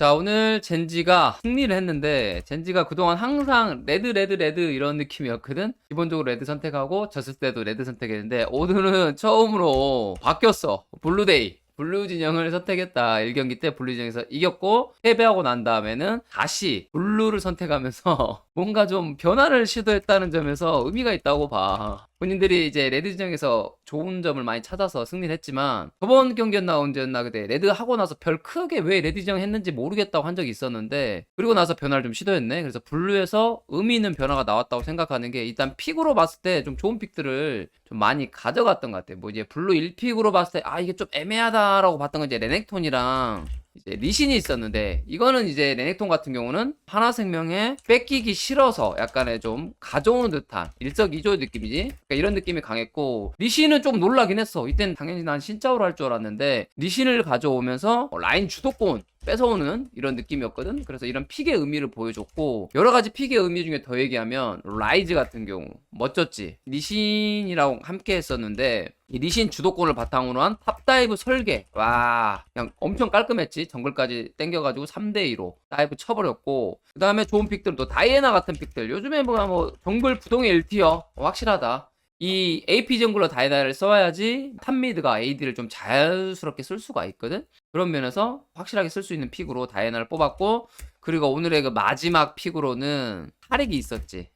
자, 오늘 젠지가 승리를 했는데, 젠지가 그동안 항상 레드 이런 느낌이었거든? 기본적으로 레드 선택하고, 졌을 때도 레드 선택했는데, 오늘은 처음으로 바뀌었어. 블루데이. 블루 진영을 선택했다. 1경기 때 블루 진영에서 이겼고, 패배하고 난 다음에는 다시 블루를 선택하면서 뭔가 좀 변화를 시도했다는 점에서 의미가 있다고 봐. 본인들이 이제 레드 진영에서 좋은 점을 많이 찾아서 승리를 했지만, 저번 경기였나 언제였나 그때 레드 하고 나서 별 크게 왜 레드 진영 했는지 모르겠다고 한 적이 있었는데, 그리고 나서 변화를 좀 시도했네. 그래서 블루에서 의미 있는 변화가 나왔다고 생각하는 게, 일단 픽으로 봤을 때 좀 좋은 픽들을 좀 많이 가져갔던 것 같아. 뭐 이제 블루 1픽으로 봤을 때 이게 좀 애매하다라고 봤던 건 이제 레넥톤이랑 이제 리신이 있었는데, 이거는 이제 레넥톤 같은 경우는 하나생명에 뺏기기 싫어서 약간의 좀 가져오는 듯한 일석이조의 느낌이지. 그러니까 이런 느낌이 강했고, 리신은 좀 놀라긴 했어. 이땐 당연히 난 신짜오로 할 줄 알았는데 리신을 가져오면서 라인 주도권 뺏어오는 이런 느낌이었거든. 그래서 이런 픽의 의미를 보여줬고, 여러 가지 픽의 의미 중에 더 얘기하면 라이즈 같은 경우 멋졌지. 리신이랑 함께 했었는데 이 리신 주도권을 바탕으로 한 탑다이브 설계, 와 그냥 엄청 깔끔했지. 정글까지 땡겨가지고 3대2로 다이브 쳐버렸고, 그 다음에 좋은 픽들은 또 다이애나 같은 픽들. 요즘에 뭐 정글 부동의 1티어 확실하다. 이 AP 정글러 다이애나를 써야지 탑미드가 AD를 좀 자연스럽게 쓸 수가 있거든. 그런 면에서 확실하게 쓸 수 있는 픽으로 다이애나를 뽑았고, 그리고 오늘의 그 마지막 픽으로는 타릭이 있었지.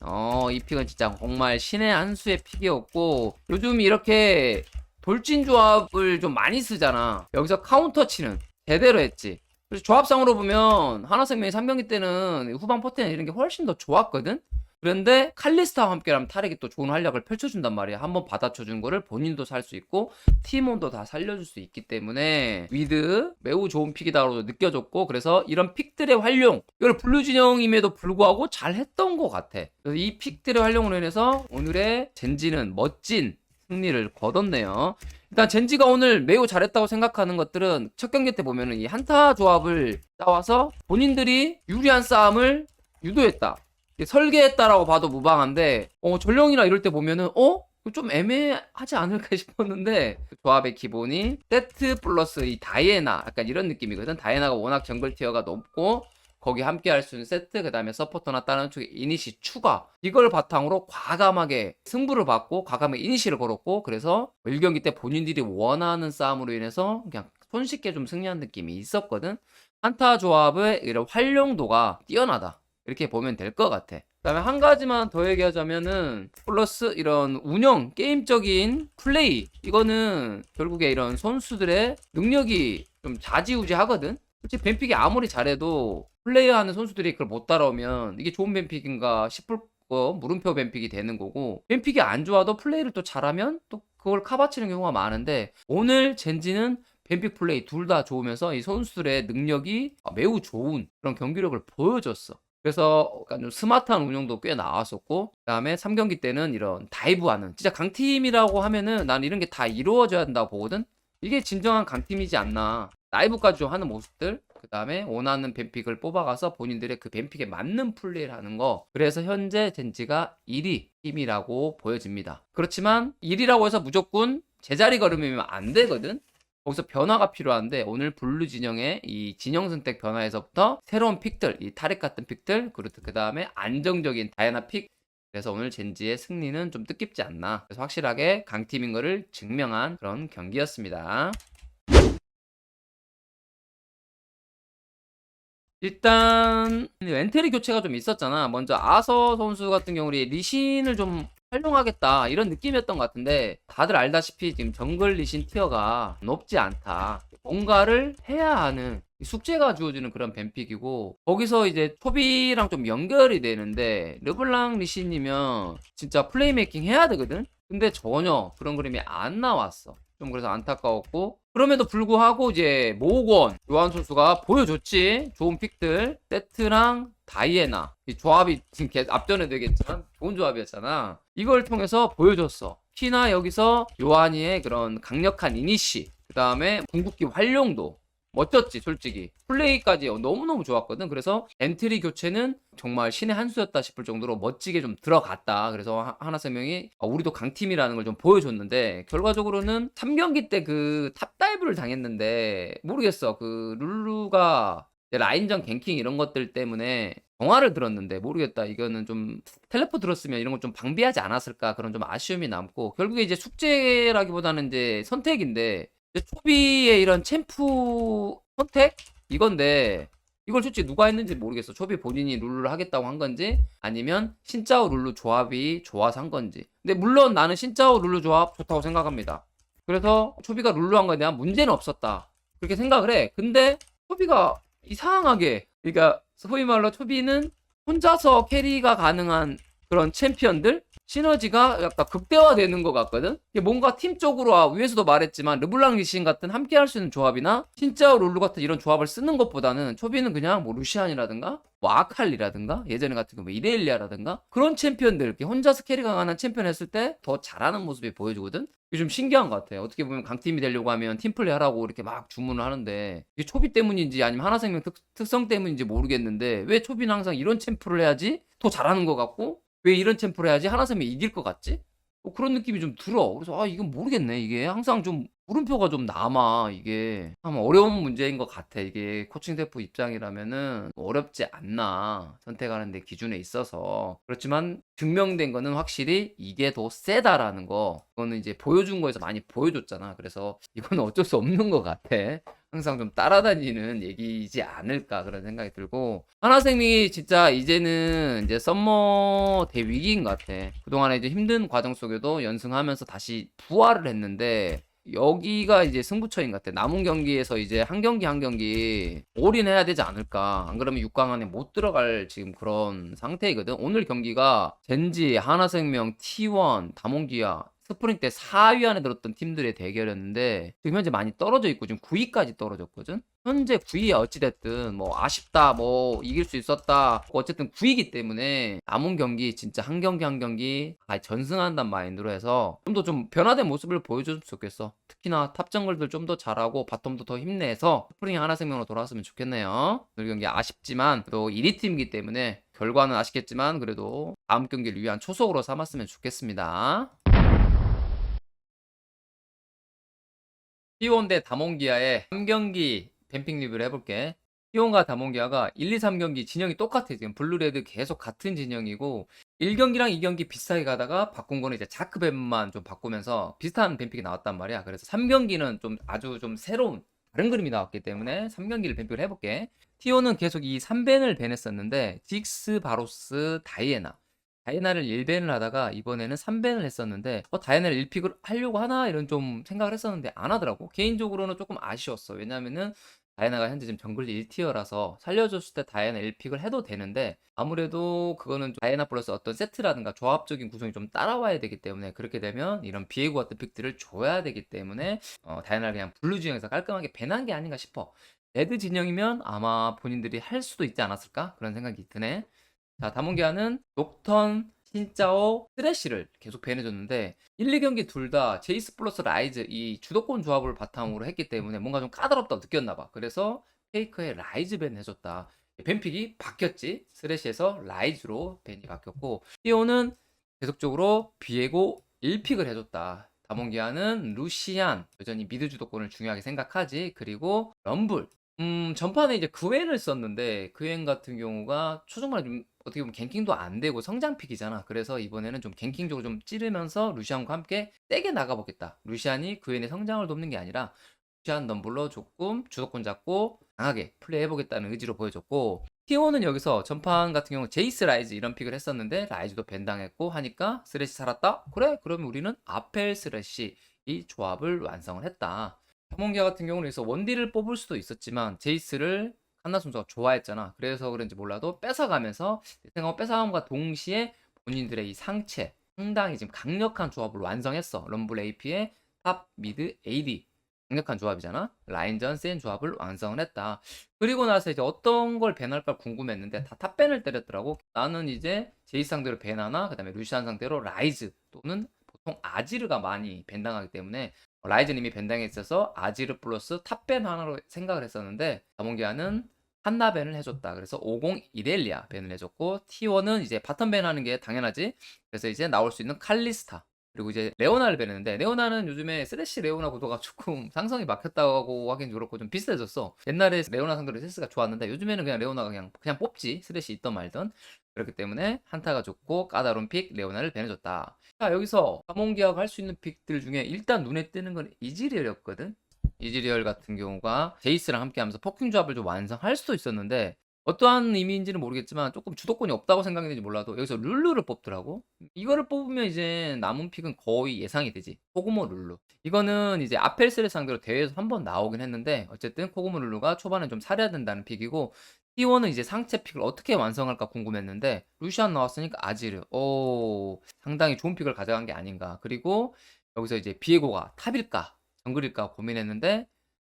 이 픽은 진짜 정말 신의 한 수의 픽이었고, 요즘 이렇게 돌진 조합을 좀 많이 쓰잖아. 여기서 카운터 치는 제대로 했지. 그래서 조합상으로 보면 하나생명이 3경기 때는 후방 포텐 이런 게 훨씬 더 좋았거든. 그런데 칼리스타와 함께라면 타릭이 또 좋은 활약을 펼쳐준단 말이야. 한번 받아쳐준 거를 본인도 살 수 있고 팀원도 다 살려줄 수 있기 때문에 위드 매우 좋은 픽이다라고 느껴졌고, 그래서 이런 픽들의 활용, 이걸 블루 진영임에도 불구하고 잘 했던 것 같아. 그래서 이 픽들의 활용으로 인해서 오늘의 젠지는 멋진 승리를 거뒀네요. 일단 젠지가 오늘 매우 잘했다고 생각하는 것들은, 첫 경기 때 보면은 이 한타 조합을 따와서 본인들이 유리한 싸움을 유도했다, 설계했다라고 봐도 무방한데, 전령이나 이럴 때 보면은 좀 애매하지 않을까 싶었는데, 그 조합의 기본이 세트 플러스 이 다이애나, 약간 이런 느낌이거든. 다이애나가 워낙 정글 티어가 높고 거기 함께 할 수 있는 세트, 그 다음에 서포터나 다른 쪽에 이니시 추가, 이걸 바탕으로 과감하게 승부를 받고 과감하게 이니시를 걸었고, 그래서 1경기 때 본인들이 원하는 싸움으로 인해서 그냥 손쉽게 좀 승리한 느낌이 있었거든. 한타 조합의 이런 활용도가 뛰어나다, 이렇게 보면 될 것 같아. 그 다음에 한 가지만 더 얘기하자면은, 플러스 이런 운영, 게임적인 플레이, 이거는 결국에 이런 선수들의 능력이 좀 좌지우지 하거든. 솔직히 뱀픽이 아무리 잘해도 플레이하는 선수들이 그걸 못 따라오면 이게 좋은 뱀픽인가 싶을 거, 물음표 뱀픽이 되는 거고, 뱀픽이 안 좋아도 플레이를 또 잘하면 또 그걸 카바치는 경우가 많은데, 오늘 젠지는 뱀픽 플레이 둘 다 좋으면서 이 선수들의 능력이 매우 좋은 그런 경기력을 보여줬어. 그래서 약간 좀 스마트한 운영도 꽤 나왔었고, 그 다음에 3경기 때는 이런 다이브하는, 진짜 강팀이라고 하면은 난 이런 게 다 이루어져야 된다고 보거든. 이게 진정한 강팀이지 않나. 라이브까지 좀 하는 모습들, 그 다음에 원하는 뱀픽을 뽑아가서 본인들의 그 뱀픽에 맞는 플레이를 하는 거. 그래서 현재 젠지가 1위 팀이라고 보여집니다. 그렇지만 1위라고 해서 무조건 제자리 걸음이면 안 되거든. 거기서 변화가 필요한데, 오늘 블루 진영의 이 진영 선택 변화에서부터 새로운 픽들, 이 타릭 같은 픽들, 그리고 그 다음에 안정적인 다이애나 픽. 그래서 오늘 젠지의 승리는 좀 뜻깊지 않나. 그래서 확실하게 강팀인 거를 증명한 그런 경기였습니다. 일단 엔트리 교체가 좀 있었잖아. 먼저 아서 선수 같은 경우는 리신을 좀 활용하겠다, 이런 느낌이었던 것 같은데, 다들 알다시피 지금 정글 리신 티어가 높지 않다. 뭔가를 해야 하는 숙제가 주어지는 그런 뱀픽이고, 거기서 이제 초비랑 좀 연결이 되는데, 르블랑 리신이면 진짜 플레이메이킹 해야 되거든. 근데 전혀 그런 그림이 안 나왔어. 좀 그래서 안타까웠고, 그럼에도 불구하고 이제 모건 요한 선수가 보여줬지. 좋은 픽들, 세트랑 다이애나, 이 조합이 지금 앞전에 되겠지만 좋은 조합이었잖아. 이걸 통해서 보여줬어. 특히나 여기서 요한이의 그런 강력한 이니시, 그 다음에 궁극기 활용도 멋졌지. 솔직히 플레이까지 너무너무 좋았거든. 그래서 엔트리 교체는 정말 신의 한 수였다 싶을 정도로 멋지게 좀 들어갔다. 그래서 하나생명이 우리도 강팀이라는 걸 좀 보여줬는데, 결과적으로는 3경기 때 그 탑다이브를 당했는데, 모르겠어. 그 룰루가 이제 라인전 갱킹 이런 것들 때문에 정화를 들었는데 모르겠다. 이거는 좀 텔레포 들었으면 이런 거 좀 방비하지 않았을까 그런 좀 아쉬움이 남고 결국에 이제 숙제라기보다는 이제 선택인데 이제 초비의 이런 챔프 선택 이건데 이걸 솔직히 누가 했는지 모르겠어. 초비 본인이 룰루를 하겠다고 한 건지 아니면 신짜오 룰루 조합이 좋아서 한 건지. 근데 물론 나는 신짜오 룰루 조합 좋다고 생각합니다. 그래서 초비가 룰루 한 거에 대한 문제는 없었다. 그렇게 생각을 해. 근데 초비가 이상하게 그러니까 소위 말로 초비는 혼자서 캐리가 가능한 그런 챔피언들 시너지가 약간 극대화되는 것 같거든. 이게 뭔가 팀적으로 위에서도 말했지만 르블랑 리신 같은 함께 할 수 있는 조합이나 진짜 룰루 같은 이런 조합을 쓰는 것보다는 초비는 그냥 뭐 루시안이라든가 뭐 아칼리라든가 예전에 같은 거뭐 이레일리아라든가 그런 챔피언들 이렇게 혼자서 캐리가 가능한 챔피언 했을 때 더 잘하는 모습이 보여주거든. 이게 좀 신기한 것 같아요. 어떻게 보면 강팀이 되려고 하면 팀플레이 하라고 이렇게 막 주문을 하는데 이게 초비 때문인지 아니면 하나생명 특성 때문인지 모르겠는데 왜 초비는 항상 이런 챔프를 해야지 더 잘하는 것 같고 왜 이런 챔프를 해야지 하나생명이 이길 것 같지? 그런 느낌이 좀 들어. 그래서 이건 모르겠네. 이게 항상 좀 물음표가 좀 남아. 이게 참 어려운 문제인 것 같아. 이게 코칭 스태프 입장이라면은 어렵지 않나 선택하는 데 기준에 있어서. 그렇지만 증명된 거는 확실히 이게 더 세다라는 거. 그거는 이제 보여준 거에서 많이 보여줬잖아. 그래서 이거는 어쩔 수 없는 것 같아. 항상 좀 따라다니는 얘기이지 않을까 그런 생각이 들고 하나생명이 진짜 이제는 이제 썸머 대위기인 것 같아. 그동안에 이제 힘든 과정 속에도 연승하면서 다시 부활을 했는데 여기가 이제 승부처인 것 같아. 남은 경기에서 이제 한 경기 한 경기 올인해야 되지 않을까. 안 그러면 6강 안에 못 들어갈 지금 그런 상태이거든. 오늘 경기가 젠지, 하나생명, T1, 다몽기아 스프링 때 4위 안에 들었던 팀들의 대결이었는데 지금 현재 많이 떨어져 있고 지금 9위까지 떨어졌거든. 현재 9위야. 어찌됐든 뭐 아쉽다 뭐 이길 수 있었다 어쨌든 9위이기 때문에 남은 경기 진짜 한 경기 한 경기 전승한다는 마인드로 해서 좀 더 좀 변화된 모습을 보여줬으면 좋겠어. 특히나 탑 정글들 좀 더 잘하고 바텀도 더 힘내서 스프링 하나생명으로 돌아왔으면 좋겠네요. 오늘 경기 아쉽지만 또 1위 팀이기 때문에 결과는 아쉽겠지만 그래도 다음 경기를 위한 초석으로 삼았으면 좋겠습니다. T1 대 다몽기아의 3경기 뱀픽 리뷰를 해볼게. T1과 다몽기아가 1, 2, 3경기 진영이 똑같아. 지금 블루레드 계속 같은 진영이고 1경기랑 2경기 비슷하게 가다가 바꾼 거는 이제 자크뱀만 좀 바꾸면서 비슷한 뱀픽이 나왔단 말이야. 그래서 3경기는 좀 아주 좀 새로운 다른 그림이 나왔기 때문에 3경기를 뱀픽을 해볼게. T1은 계속 이 3벤을 밴했었는데 직스, 바로스, 다이애나 다이애나를 1밴을 하다가 이번에는 3밴을 했었는데 다이애나를 1픽을 하려고 하나 이런 좀 생각을 했었는데 안 하더라고. 개인적으로는 조금 아쉬웠어. 왜냐면은 다이애나가 현재 지금 정글 1티어라서 살려줬을 때 다이애나 1픽을 해도 되는데 아무래도 그거는 좀 다이애나 플러스 어떤 세트라든가 조합적인 구성이 좀 따라와야 되기 때문에 그렇게 되면 이런 비에고 같은 픽들을 줘야 되기 때문에 다이애나를 그냥 블루 진영에서 깔끔하게 밴한 게 아닌가 싶어. 레드 진영이면 아마 본인들이 할 수도 있지 않았을까? 그런 생각이 드네. 자, 다몽기아는 녹턴, 신짜오, 쓰레쉬를 계속 밴해줬는데 1, 2경기 둘 다 제이스 플러스 라이즈 이 주도권 조합을 바탕으로 했기 때문에 뭔가 좀 까다롭다고 느꼈나봐. 그래서 페이커의 라이즈 밴 해줬다. 밴픽이 바뀌었지. 쓰레쉬에서 라이즈로 밴이 바뀌었고 티오는 계속적으로 비에고 1픽을 해줬다. 다몽기아는 루시안 여전히 미드 주도권을 중요하게 생각하지. 그리고 럼블 전판에 이제 그웬을 썼는데 그웬 같은 경우가 초중반에 좀 어떻게 보면 갱킹도 안 되고 성장픽이잖아. 그래서 이번에는 좀 갱킹적으로 좀 찌르면서 루시안과 함께 세게 나가보겠다. 루시안이 그웬의 성장을 돕는 게 아니라 루시안 럼블로 조금 주도권 잡고 강하게 플레이해보겠다는 의지로 보여줬고 T1은 여기서 전판 같은 경우 제이스 라이즈 이런 픽을 했었는데 라이즈도 밴당했고 하니까 쓰레쉬 살았다? 그래? 그러면 우리는 아펠 쓰레쉬 이 조합을 완성을 했다. 다몽기아 같은 경우는 그래서 원딜을 뽑을 수도 있었지만 제이스를 칸나 선수가 좋아했잖아. 그래서 그런지 몰라도 뺏어가면서 생각하고 뺏어감과 동시에 본인들의 이 상체 상당히 지금 강력한 조합을 완성했어. 럼블 AP의 탑, 미드, AD 강력한 조합이잖아. 라인전 센 조합을 완성을 했다. 그리고 나서 이제 어떤 걸 밴할까 궁금했는데 다 탑밴을 때렸더라고. 나는 이제 제이스 상대로 밴하나 그 다음에 루시안 상대로 라이즈 또는 보통 아지르가 많이 밴당하기 때문에 라이즈님이 밴당에 있어서 아지르 플러스 탑밴 하나로 생각을 했었는데 다몽기아는 한나 밴을 해줬다. 그래서 50 이렐리아 밴을 해줬고 T1은 이제 바텀 밴 하는 게 당연하지. 그래서 이제 나올 수 있는 칼리스타 그리고 이제 레오나를 배냈는데 레오나는 요즘에 쓰레쉬 레오나 구도가 조금 상성이 막혔다고 하긴 그렇고 좀 비슷해졌어. 옛날에 레오나 상대로 세스가 좋았는데 요즘에는 그냥 레오나가 그냥 뽑지. 쓰레쉬 있던 말던. 그렇기 때문에 한타가 좋고 까다로운 픽 레오나를 배내줬다. 자, 여기서 자몽기하고 할 수 있는 픽들 중에 일단 눈에 띄는 건 이즈리얼이었거든. 이즈리얼 같은 경우가 제이스랑 함께 하면서 포킹 조합을 좀 완성할 수도 있었는데 어떠한 의미인지는 모르겠지만 조금 주도권이 없다고 생각했는지 몰라도 여기서 룰루를 뽑더라고. 이거를 뽑으면 이제 남은 픽은 거의 예상이 되지. 코그모 룰루. 이거는 이제 아펠스를 상대로 대회에서 한번 나오긴 했는데 어쨌든 코그모 룰루가 초반에 좀 살해야 된다는 픽이고 T1은 이제 상체 픽을 어떻게 완성할까 궁금했는데 루시안 나왔으니까 아지르. 오, 상당히 좋은 픽을 가져간 게 아닌가. 그리고 여기서 이제 비에고가 탑일까 정글일까 고민했는데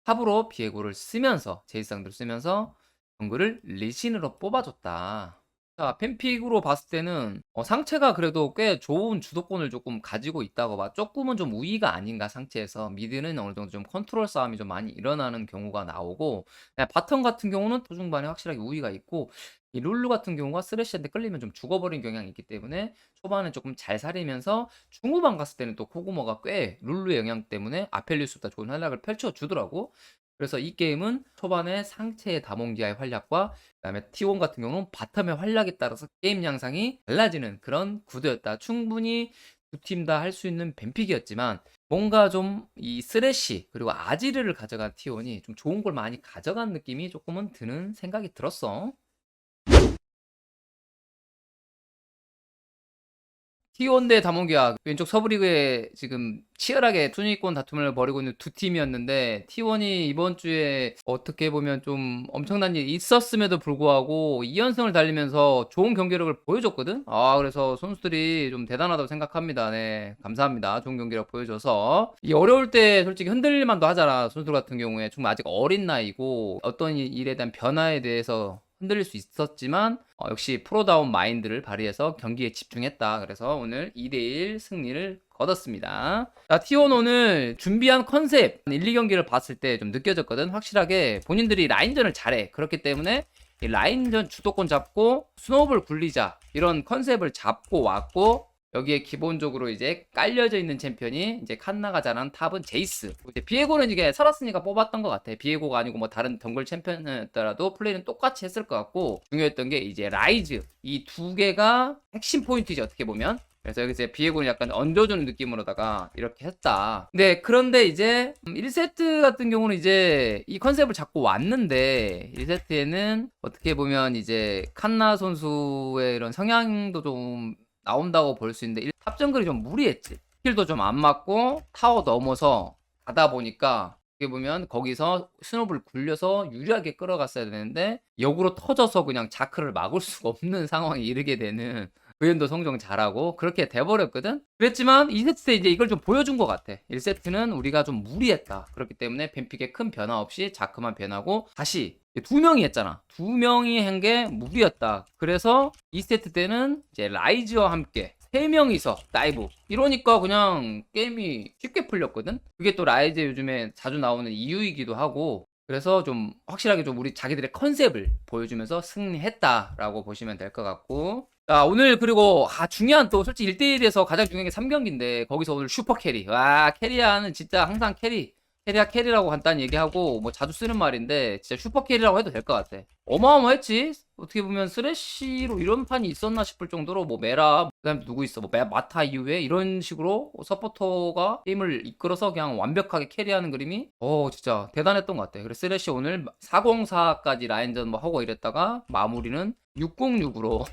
탑으로 비에고를 쓰면서 제이스 상대로 쓰면서 정글을 리신으로 뽑아줬다. 자, 팬픽으로 봤을 때는 상체가 그래도 꽤 좋은 주도권을 조금 가지고 있다고 봐. 조금은 좀 우위가 아닌가 상체에서. 미드는 어느 정도 좀 컨트롤 싸움이 좀 많이 일어나는 경우가 나오고 바텀 같은 경우는 초중반에 확실하게 우위가 있고 이 룰루 같은 경우가 쓰레쉬한테 끌리면 좀 죽어버린 경향이 있기 때문에 초반에 조금 잘 살리면서 중후반 갔을 때는 또 코구모가 꽤 룰루의 영향 때문에 아펠리우스보다 좋은 활약을 펼쳐주더라고. 그래서 이 게임은 초반에 상체의 다몽기아의 활약과 그다음에 T1 같은 경우는 바텀의 활약에 따라서 게임 양상이 달라지는 그런 구도였다. 충분히 두 팀 다 할 수 있는 뱀픽이었지만 뭔가 좀 이 쓰레쉬 그리고 아지르를 가져간 T1이 좀 좋은 걸 많이 가져간 느낌이 조금은 드는 생각이 들었어. T1 대 다몽기아 왼쪽 서브리그에 지금 치열하게 순위권 다툼을 벌이고 있는 두 팀이었는데 T1이 이번 주에 어떻게 보면 좀 엄청난 일이 있었음에도 불구하고 2연승을 달리면서 좋은 경기력을 보여줬거든. 그래서 선수들이 좀 대단하다고 생각합니다. 네, 감사합니다. 좋은 경기력 보여줘서 이 어려울 때 솔직히 흔들릴 만도 하잖아. 선수들 같은 경우에 정말 아직 어린 나이고 어떤 일에 대한 변화에 대해서 흔들릴 수 있었지만 역시 프로다운 마인드를 발휘해서 경기에 집중했다. 그래서 오늘 2대1 승리를 거뒀습니다. 자, T1 오늘 준비한 컨셉 1, 2경기를 봤을 때 좀 느껴졌거든. 확실하게 본인들이 라인전을 잘해. 그렇기 때문에 이 라인전 주도권 잡고 스노우볼 굴리자 이런 컨셉을 잡고 왔고 여기에 기본적으로 이제 깔려져 있는 챔피언이 이제 칸나가 잘하는 탑은 제이스. 이제 비에고는 이게 살았으니까 뽑았던 것 같아. 비에고가 아니고 뭐 다른 덩글 챔피언이었더라도 플레이는 똑같이 했을 것 같고 중요했던 게 이제 라이즈. 이 두 개가 핵심 포인트지 어떻게 보면. 그래서 여기서 비에고는 약간 얹어주는 느낌으로다가 이렇게 했다. 네, 그런데 이제 1세트 같은 경우는 이제 이 컨셉을 잡고 왔는데 1세트에는 어떻게 보면 이제 칸나 선수의 이런 성향도 좀 나온다고 볼 수 있는데 탑정글이 좀 무리했지. 킬도 좀 안 맞고 타워 넘어서 가다 보니까 어떻게 보면 거기서 스노블 굴려서 유리하게 끌어갔어야 되는데 역으로 터져서 그냥 자크를 막을 수가 없는 상황에 이르게 되는 의연도 성정 잘하고 그렇게 돼버렸거든. 그랬지만 2세트 때 이제 이걸 좀 보여준 것 같아. 1세트는 우리가 좀 무리했다. 그렇기 때문에 뱀픽에 큰 변화 없이 자크만 변하고 다시 두 명이 했잖아. 두 명이 한 게 무리였다. 그래서 2세트 때는 이제 라이즈와 함께 세 명이서 다이브. 이러니까 그냥 게임이 쉽게 풀렸거든. 그게 또 라이즈 요즘에 자주 나오는 이유이기도 하고. 그래서 좀 확실하게 좀 우리 자기들의 컨셉을 보여주면서 승리했다라고 보시면 될 것 같고. 자, 오늘 그리고 중요한 또 솔직히 1대1에서 가장 중요한 게 3경기인데 거기서 오늘 슈퍼 캐리. 와, 캐리아는 진짜 항상 캐리아 캐리라고 간단히 얘기하고 뭐 자주 쓰는 말인데 진짜 슈퍼 캐리라고 해도 될 것 같아. 어마어마했지. 어떻게 보면 쓰레쉬로 이런 판이 있었나 싶을 정도로 뭐 메라 그다음에 누구 있어 뭐 마타 이후에 이런 식으로 서포터가 게임을 이끌어서 그냥 완벽하게 캐리하는 그림이 진짜 대단했던 것 같아. 그래서 쓰레쉬 오늘 404까지 라인전 뭐 하고 이랬다가 마무리는 606으로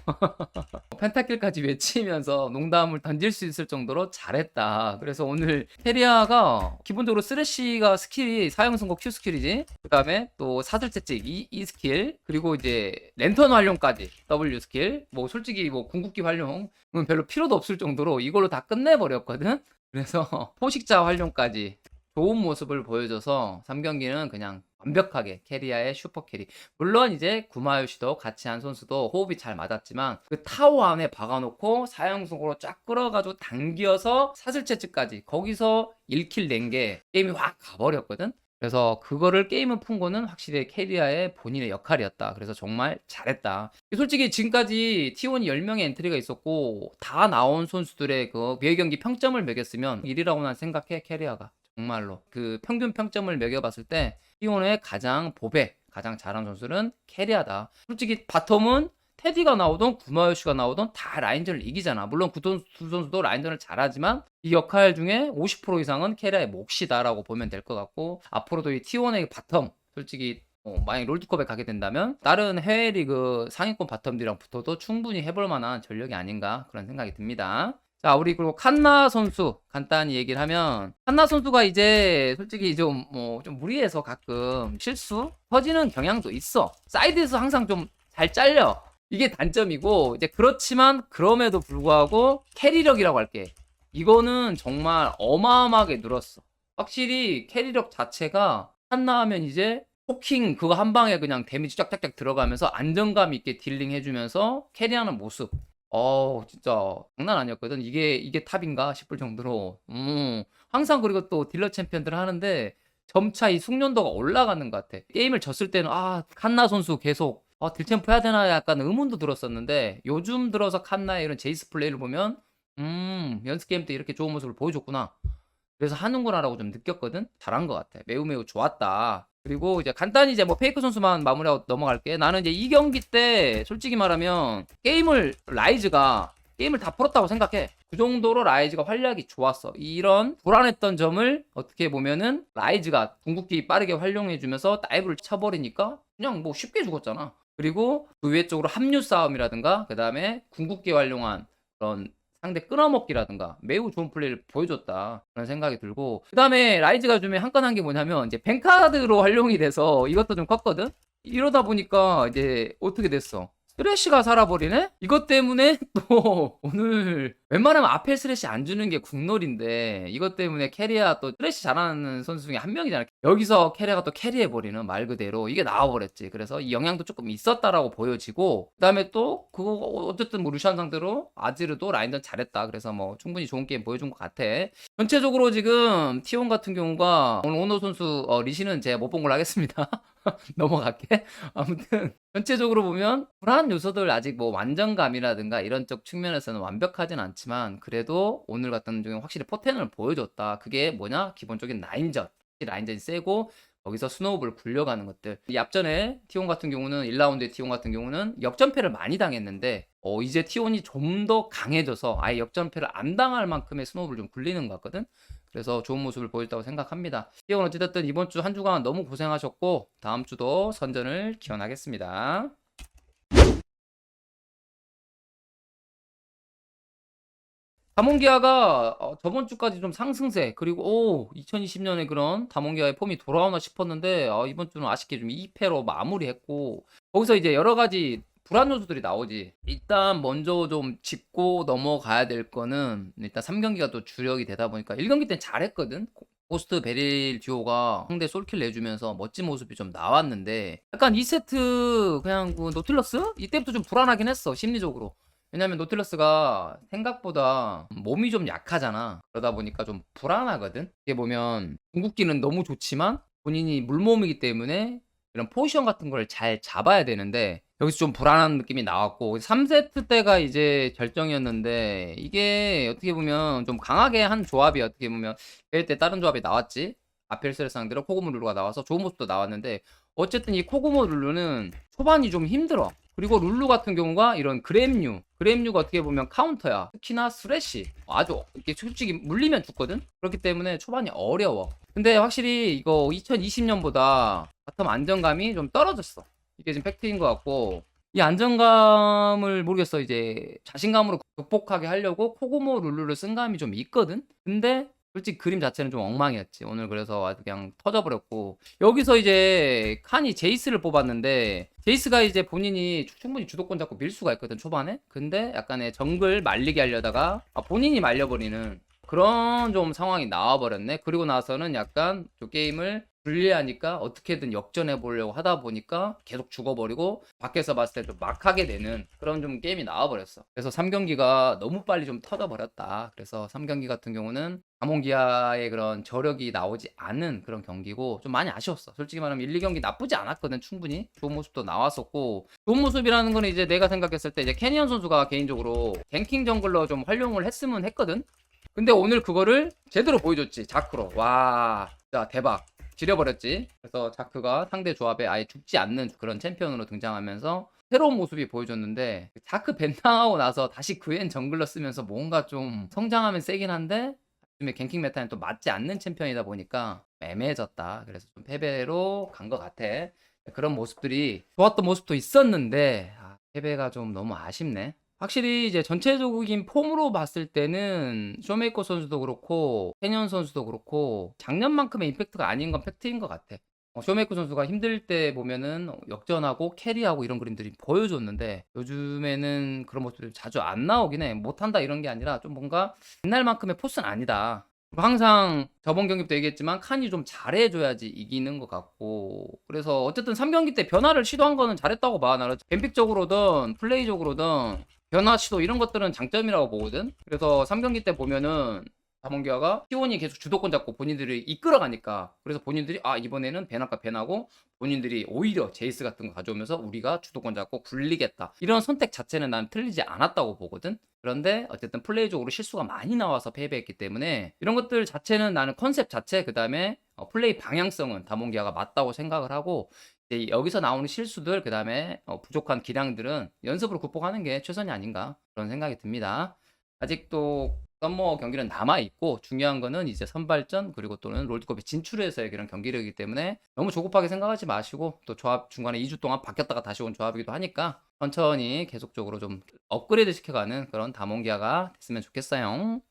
펜타킬까지 외치면서 농담을 던질 수 있을 정도로 잘했다. 그래서 오늘 캐리아가 기본적으로 쓰레쉬가 스킬이 사형선고 Q 스킬이지. 그 다음에 또 사슬채찍 E 스킬 그리고 이제 랜턴 활용까지 W 스킬. 뭐 솔직히 뭐 궁극기 활용은 별로 필요도 없을 정도로 이걸로 다 끝내버렸거든. 그래서 포식자 활용까지 좋은 모습을 보여줘서 3경기는 그냥 완벽하게 캐리아의 슈퍼 캐리. 물론 이제 구마요시도 같이 한 선수도 호흡이 잘 맞았지만 그 타워 안에 박아놓고 사형속으로 쫙 끌어가지고 당겨서 사슬채찍까지 거기서 1킬 낸 게 게임이 확 가버렸거든. 그래서 그거를 게임을 푼 거는 확실히 캐리아의 본인의 역할이었다. 그래서 정말 잘했다. 솔직히 지금까지 T1이 10명의 엔트리가 있었고 다 나온 선수들의 그 매경기 평점을 매겼으면 1위라고 난 생각해. 캐리아가 정말로 그 평균 평점을 매겨봤을 때 T1의 가장 보배 가장 잘한 선수는 캐리아다. 솔직히 바텀은 테디가 나오던 구마요시가 나오던 다 라인전을 이기잖아. 물론 두 선수도 라인전을 잘하지만 이 역할 중에 50% 이상은 캐리아의 몫이다라고 보면 될 것 같고, 앞으로도 이 T1의 바텀 솔직히 만약 롤드컵에 가게 된다면 다른 해외 리그 상위권 바텀들이랑 붙어도 충분히 해볼 만한 전력이 아닌가 그런 생각이 듭니다. 자, 우리 그리고 칸나 선수 간단히 얘기를 하면, 칸나 선수가 이제 솔직히 좀 좀 무리해서 가끔 실수 터지는 경향도 있어. 사이드에서 항상 좀 잘 잘려. 이게 단점이고, 이제 그렇지만 그럼에도 불구하고 캐리력이라고 할게. 이거는 정말 어마어마하게 늘었어. 확실히 캐리력 자체가 칸나 하면 이제 포킹 그거 한 방에 그냥 데미지 쫙쫙쫙 들어가면서 안정감 있게 딜링 해주면서 캐리하는 모습. 진짜 장난 아니었거든. 이게 탑인가 싶을 정도로. 항상 그리고 또 딜러 챔피언들 하는데 점차 이 숙련도가 올라가는 것 같아. 게임을 졌을 때는 칸나 선수 계속 딜챔프 해야 되나 약간 의문도 들었었는데, 요즘 들어서 칸나의 이런 제이스 플레이를 보면 연습 게임 때 이렇게 좋은 모습을 보여줬구나. 그래서 하는구나라고 좀 느꼈거든. 잘한 것 같아. 매우 매우 좋았다. 그리고 이제 간단히 이제 뭐 페이크 선수만 마무리하고 넘어갈게. 나는 이제 이 경기 때 솔직히 말하면 라이즈가 게임을 다 풀었다고 생각해. 그 정도로 라이즈가 활약이 좋았어. 이런 불안했던 점을 어떻게 보면은 라이즈가 궁극기 빠르게 활용해주면서 다이브를 쳐버리니까 그냥 뭐 쉽게 죽었잖아. 그리고 그 외 쪽으로 합류 싸움이라든가 그 다음에 궁극기 활용한 그런 상대 끊어먹기라든가 매우 좋은 플레이를 보여줬다 그런 생각이 들고, 그 다음에 라이즈가 좀 한 건 한 게 뭐냐면 이제 뱅카드로 활용이 돼서 이것도 좀 컸거든. 이러다 보니까 이제 어떻게 됐어, 쓰레쉬가 살아버리네? 이것 때문에 또 오늘 웬만하면 앞에 쓰레쉬 안 주는 게 국룰인데, 이것 때문에 캐리아 또 쓰레쉬 잘하는 선수 중에 한 명이잖아. 여기서 캐리아가 또 캐리해버리는 말 그대로 이게 나와버렸지. 그래서 이 영향도 조금 있었다라고 보여지고, 그 다음에 또 그거 어쨌든 뭐 루시안 상대로 아지르도 라인전 잘했다. 그래서 뭐 충분히 좋은 게임 보여준 것 같아. 전체적으로 지금 T1 같은 경우가 오늘 오너 선수 리시는 제가 못 본 걸로 하겠습니다. 넘어갈게. 아무튼 전체적으로 보면 불안 요소들 아직 뭐 완전감이라든가 이런 쪽 측면에서는 완벽하진 않지만 그래도 오늘 같은 경우에 확실히 포텐을 보여줬다. 그게 뭐냐? 기본적인 라인전이 세고 거기서 스노우볼 굴려가는 것들. 이 앞전에 T1 같은 경우는 1라운드의 T1 같은 경우는 역전패를 많이 당했는데 이제 T1이 좀 더 강해져서 아예 역전패를 안 당할 만큼의 스노우볼 좀 굴리는 것 같거든. 그래서 좋은 모습을 보였다고 생각합니다. T1 어찌됐든 이번 주 한 주간 너무 고생하셨고 다음 주도 선전을 기원하겠습니다. 다몬기아가 저번 주까지 좀 상승세, 그리고 2020년에 그런 다몬기아의 폼이 돌아오나 싶었는데 이번 주는 아쉽게 좀 2패로 마무리했고, 거기서 이제 여러 가지 불안 요소들이 나오지. 일단 먼저 좀 짚고 넘어가야 될 거는, 일단 3경기가 또 주력이 되다 보니까 1경기 때는 잘했거든. 고스트 베릴 듀오가 상대 솔킬 내주면서 멋진 모습이 좀 나왔는데, 약간 2세트 그냥 그 노틸러스? 이때부터 좀 불안하긴 했어, 심리적으로. 왜냐면 노틸러스가 생각보다 몸이 좀 약하잖아. 그러다 보니까 좀 불안하거든. 이게 보면 궁극기는 너무 좋지만 본인이 물몸이기 때문에 이런 포지션 같은 걸 잘 잡아야 되는데 여기서 좀 불안한 느낌이 나왔고, 3세트 때가 이제 결정이었는데 이게 어떻게 보면 좀 강하게 한 조합이 어떻게 보면 그럴 때 다른 조합이 나왔지. 아펠스를 상대로 코고모 룰루가 나와서 좋은 모습도 나왔는데, 어쨌든 이 코고모 룰루는 초반이 좀 힘들어. 그리고 룰루 같은 경우가 이런 그램류가 어떻게 보면 카운터야. 특히나 스레쉬 아주 이렇게 솔직히 물리면 죽거든. 그렇기 때문에 초반이 어려워. 근데 확실히 이거 2020년보다 바텀 안정감이 좀 떨어졌어. 이게 지금 팩트인 것 같고, 이 안정감을 모르겠어. 이제 자신감으로 극복하게 하려고 코고모 룰루를 쓴 감이 좀 있거든. 근데 솔직히 그림 자체는 좀 엉망이었지 오늘. 그래서 아주 그냥 터져버렸고, 여기서 이제 칸이 제이스를 뽑았는데 제이스가 이제 본인이 충분히 주도권 잡고 밀 수가 있거든 초반에. 근데 약간의 정글 말리게 하려다가 본인이 말려버리는 그런 좀 상황이 나와버렸네. 그리고 나서는 약간 좀 게임을 불리하니까 어떻게든 역전해 보려고 하다 보니까 계속 죽어버리고 밖에서 봤을 때 좀 막하게 되는 그런 좀 게임이 나와버렸어. 그래서 3경기가 너무 빨리 좀 터져버렸다. 그래서 3경기 같은 경우는 다몬기아의 그런 저력이 나오지 않은 그런 경기고 좀 많이 아쉬웠어. 솔직히 말하면 1, 2경기 나쁘지 않았거든. 충분히 좋은 모습도 나왔었고, 좋은 모습이라는 거는 이제 내가 생각했을 때 이제 캐니언 선수가 개인적으로 갱킹 정글러 좀 활용을 했으면 했거든. 근데 오늘 그거를 제대로 보여줬지. 자크로. 와, 진짜 대박. 지려버렸지. 그래서 자크가 상대 조합에 아예 죽지 않는 그런 챔피언으로 등장하면서 새로운 모습이 보여줬는데, 자크 벤당하고 나서 다시 그앤 정글러 쓰면서 뭔가 좀 성장하면 세긴 한데 요즘에 갱킹 메타는 또 맞지 않는 챔피언이다 보니까 애매해졌다. 그래서 좀 패배로 간 것 같아. 그런 모습들이 좋았던 모습도 있었는데 패배가 좀 너무 아쉽네. 확실히 이제 전체적인 폼으로 봤을 때는 쇼메이커 선수도 그렇고 캐년 선수도 그렇고 작년만큼의 임팩트가 아닌 건 팩트인 것 같아. 쇼메이커 선수가 힘들 때 보면은 역전하고 캐리하고 이런 그림들이 보여줬는데 요즘에는 그런 모습들이 자주 안 나오긴 해. 못한다 이런 게 아니라 좀 뭔가 옛날만큼의 포스는 아니다. 항상 저번 경기부터 얘기했지만 칸이 좀 잘해줘야지 이기는 것 같고, 그래서 어쨌든 3경기 때 변화를 시도한 거는 잘했다고 봐. 나는 뱀픽적으로든 플레이적으로든 변화 시도 이런 것들은 장점이라고 보거든. 그래서 3경기 때 보면은 다mon기아가 T1이 계속 주도권 잡고 본인들이 이끌어가니까, 그래서 본인들이 이번에는 벤할까 벤하고 본인들이 오히려 제이스 같은 거 가져오면서 우리가 주도권 잡고 굴리겠다, 이런 선택 자체는 난 틀리지 않았다고 보거든. 그런데 어쨌든 플레이적으로 실수가 많이 나와서 패배했기 때문에 이런 것들 자체는 나는 컨셉 자체, 그 다음에 플레이 방향성은 다몬기아가 맞다고 생각을 하고, 이제 여기서 나오는 실수들, 그 다음에 부족한 기량들은 연습으로 극복하는 게 최선이 아닌가 그런 생각이 듭니다. 아직도 썸머 경기는 남아있고 중요한 거는 이제 선발전 그리고 또는 롤드컵에 진출해서의 그런 경기력이기 때문에 너무 조급하게 생각하지 마시고, 또 조합 중간에 2주 동안 바뀌었다가 다시 온 조합이기도 하니까 천천히 계속적으로 좀 업그레이드 시켜가는 그런 다몬기아가 됐으면 좋겠어요.